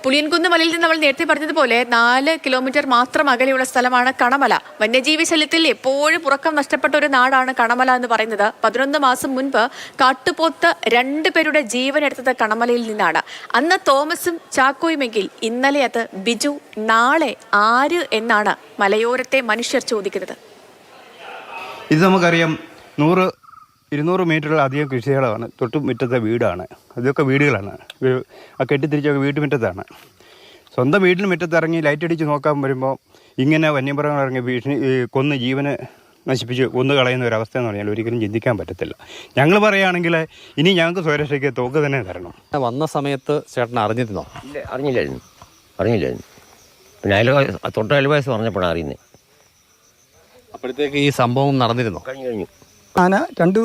പുളിയൻകുന്ന് മലയിൽ നിന്ന് നമ്മൾ നേരത്തെ പറഞ്ഞതുപോലെ 4 കിലോമീറ്റർ മാത്രം അകലെയുള്ള സ്ഥലമാണ് കണമല. വന്യജീവി ശല്യത്തിൽ എപ്പോഴും ഉറക്കം നഷ്ടപ്പെട്ട ഒരു നാടാണ് കണമല എന്ന് പറയുന്നത്. 11 മാസം മുൻപ് കാട്ടുപോത്ത് 2 പേരുടെ ജീവൻ എടുത്തത് കണമലയിൽ നിന്നാണ്. അന്ന് തോമസും ചാക്കോയുമെങ്കിൽ ഇന്നലെ അത് ബിജു, നാളെ ആര് എന്നാണ് മലയോരത്തെ മനുഷ്യർ ചോദിക്കുന്നത്. ഇത് നമുക്കറിയാം, 100-200 മീറ്ററിലധികം കൃഷികളാണ്. തൊട്ടുമുറ്റത്തെ വീടാണ്. അതൊക്കെ വീടുകളാണ്. ആ കെട്ടിത്തിരിച്ചൊക്കെ വീട്ടുമുറ്റത്താണ്. സ്വന്തം വീടിന് മുറ്റത്തിറങ്ങി ലൈറ്റ് അടിച്ച് നോക്കാൻ വരുമ്പോൾ ഇങ്ങനെ വന്യമൃഗങ്ങൾ ഇറങ്ങി ഭീഷണി കൊന്ന് ജീവനെ നശിപ്പിച്ച് കൊന്നു കളയുന്ന ഒരവസ്ഥ എന്ന് പറഞ്ഞാൽ ഒരിക്കലും ചിന്തിക്കാൻ പറ്റത്തില്ല. ഞങ്ങൾ പറയുകയാണെങ്കിൽ ഇനി ഞങ്ങൾക്ക് സ്വരക്ഷയ്ക്ക് തോക്ക് തന്നെ തരണം. വന്ന സമയത്ത് ചേട്ടൻ അറിഞ്ഞിരുന്നോ? ഇല്ല, അറിഞ്ഞില്ലായിരുന്നു. പിന്നെ അയൽവാസി പറഞ്ഞപ്പോഴാണ് അറിയുന്നത്. അപ്പോഴത്തേക്ക് ഈ സംഭവം നടന്നിരുന്നോ? കഴിഞ്ഞു. ആന 2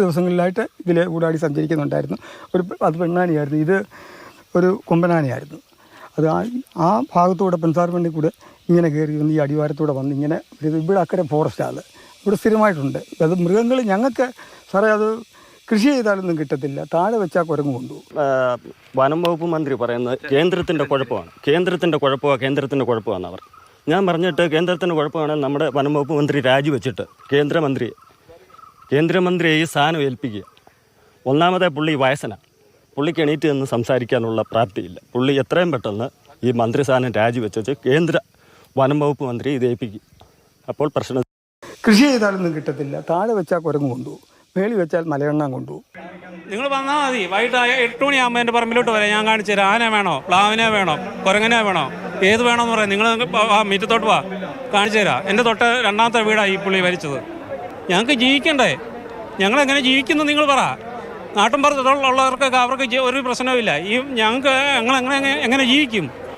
ദിവസങ്ങളിലായിട്ട് ഇതിൽ കൂടാടി സഞ്ചരിക്കുന്നുണ്ടായിരുന്നു. അത് പെണ്ണാനയായിരുന്നു, ഇത് ഒരു കൊമ്പനാനയായിരുന്നു. അത് ആ ഭാഗത്തൂടെ പെൻസാർ വണ്ടി കൂടെ ഇങ്ങനെ കയറി വന്ന് ഈ അടിവാരത്തൂടെ വന്ന് ഇങ്ങനെ ഇവിടെ അക്കരെ ഫോറസ്റ്റാണ്, ഇവിടെ സ്ഥിരമായിട്ടുണ്ട്. അത് മൃഗങ്ങൾ ഞങ്ങൾക്ക് സാറേ അത് കൃഷി ചെയ്താലൊന്നും കിട്ടത്തില്ല, താഴെ വെച്ചാൽ കുരങ്ങ് കൊണ്ടുപോകും. വനം വകുപ്പ് മന്ത്രി പറയുന്നത് കേന്ദ്രത്തിൻ്റെ കുഴപ്പമാണ് അവർ. ഞാൻ പറഞ്ഞിട്ട് കേന്ദ്രത്തിൻ്റെ കുഴപ്പമാണ്. നമ്മുടെ വനം വകുപ്പ് മന്ത്രി രാജിവെച്ചിട്ട് കേന്ദ്രമന്ത്രിയെ ഈ സ്ഥാനം ഏൽപ്പിക്കുക. ഒന്നാമത്തെ പുള്ളി വയസ്സനാണ്. പുള്ളിക്ക് എണീറ്റ് നിന്ന് സംസാരിക്കാനുള്ള പ്രാപ്തിയില്ല. പുള്ളി എത്രയും പെട്ടെന്ന് ഈ മന്ത്രി സ്ഥാനം രാജിവെച്ച് കേന്ദ്ര വനം വകുപ്പ് മന്ത്രി ഇത് ഏൽപ്പിക്കും. അപ്പോൾ പ്രശ്നം കൃഷി ചെയ്താലൊന്നും കിട്ടത്തില്ല, താഴെ വെച്ചാൽ കുരങ്ങ് കൊണ്ടുപോകും, മേളി വെച്ചാൽ മലയെണ്ണ കൊണ്ടുപോകും. നിങ്ങൾ വന്നാൽ മതി. വൈകിട്ട് 8 മണിയാകുമ്പോൾ എൻ്റെ പറമ്പിലോട്ട് വരാം. ഞാൻ കാണിച്ചു തരാം. ആന വേണോ, പ്ലാവിനെ വേണോ, കുരങ്ങനെ വേണോ, ഏത് വേണമെന്ന് പറയാം. നിങ്ങൾ മുറ്റത്തോട്ട് വാ, കാണിച്ചു തരാം. എൻ്റെ തൊട്ട് 2ാമത്തെ വീടാണ് ഈ പുള്ളി ഭരിച്ചത്. ഞങ്ങൾക്ക് ജീവിക്കണ്ടേ? ഞങ്ങളെങ്ങനെ ജീവിക്കുന്നു നിങ്ങൾ പറ. നാട്ടിൻപുറത്തുള്ളവർക്കൊക്കെ അവർക്ക് ഒരു പ്രശ്നവുമില്ല. ഞങ്ങളെങ്ങനെ ജീവിക്കും?